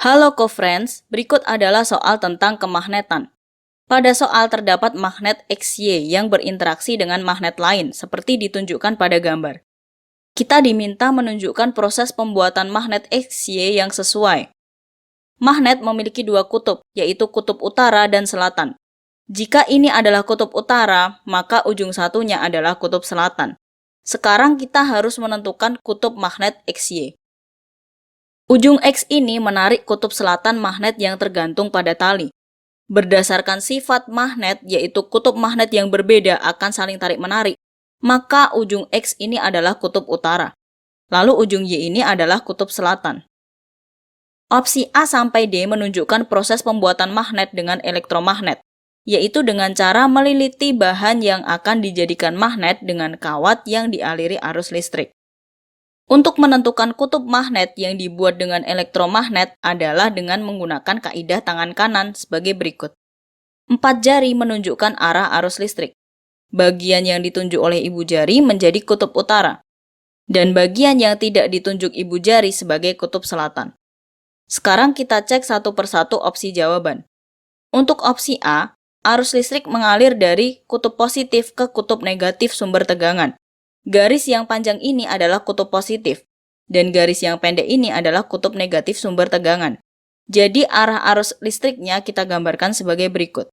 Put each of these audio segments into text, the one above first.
Halo co-friends, berikut adalah soal tentang kemagnetan. Pada soal terdapat magnet XY yang berinteraksi dengan magnet lain, seperti ditunjukkan pada gambar. Kita diminta menunjukkan proses pembuatan magnet XY yang sesuai. Magnet memiliki dua kutub, yaitu kutub utara dan selatan. Jika ini adalah kutub utara, maka ujung satunya adalah kutub selatan. Sekarang kita harus menentukan kutub magnet XY. Ujung X ini menarik kutub selatan magnet yang tergantung pada tali. Berdasarkan sifat magnet, yaitu kutub magnet yang berbeda akan saling tarik-menarik, maka ujung X ini adalah kutub utara. Lalu ujung Y ini adalah kutub selatan. Opsi A sampai D menunjukkan proses pembuatan magnet dengan elektromagnet, yaitu dengan cara meliliti bahan yang akan dijadikan magnet dengan kawat yang dialiri arus listrik. Untuk menentukan kutub magnet yang dibuat dengan elektromagnet adalah dengan menggunakan kaidah tangan kanan sebagai berikut. 4 jari menunjukkan arah arus listrik. Bagian yang ditunjuk oleh ibu jari menjadi kutub utara, dan bagian yang tidak ditunjuk ibu jari sebagai kutub selatan. Sekarang kita cek satu persatu opsi jawaban. Untuk opsi A, arus listrik mengalir dari kutub positif ke kutub negatif sumber tegangan. Garis yang panjang ini adalah kutub positif, dan garis yang pendek ini adalah kutub negatif sumber tegangan. Jadi arah arus listriknya kita gambarkan sebagai berikut.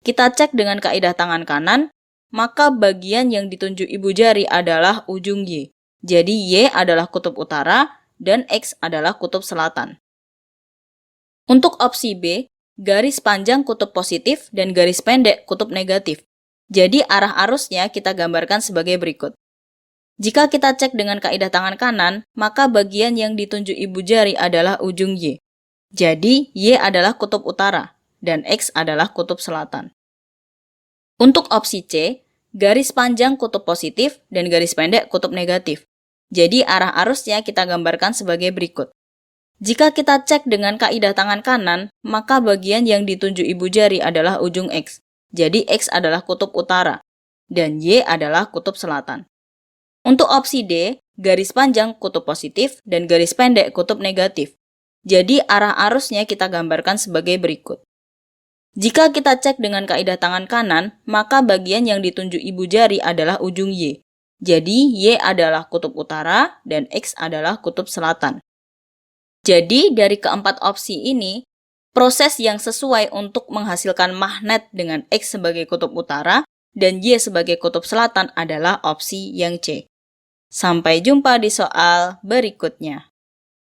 Kita cek dengan kaidah tangan kanan, maka bagian yang ditunjuk ibu jari adalah ujung Y. Jadi Y adalah kutub utara, dan X adalah kutub selatan. Untuk opsi B, garis panjang kutub positif dan garis pendek kutub negatif. Jadi arah arusnya kita gambarkan sebagai berikut. Jika kita cek dengan kaidah tangan kanan, maka bagian yang ditunjuk ibu jari adalah ujung Y. Jadi, Y adalah kutub utara, dan X adalah kutub selatan. Untuk opsi C, garis panjang kutub positif dan garis pendek kutub negatif. Jadi, arah arusnya kita gambarkan sebagai berikut. Jika kita cek dengan kaidah tangan kanan, maka bagian yang ditunjuk ibu jari adalah ujung X. Jadi, X adalah kutub utara, dan Y adalah kutub selatan. Untuk opsi D, garis panjang kutub positif dan garis pendek kutub negatif. Jadi arah arusnya kita gambarkan sebagai berikut. Jika kita cek dengan kaidah tangan kanan, maka bagian yang ditunjuk ibu jari adalah ujung Y. Jadi Y adalah kutub utara dan X adalah kutub selatan. Jadi dari keempat opsi ini, proses yang sesuai untuk menghasilkan magnet dengan X sebagai kutub utara dan Y sebagai kutub selatan adalah opsi yang C. Sampai jumpa di soal berikutnya.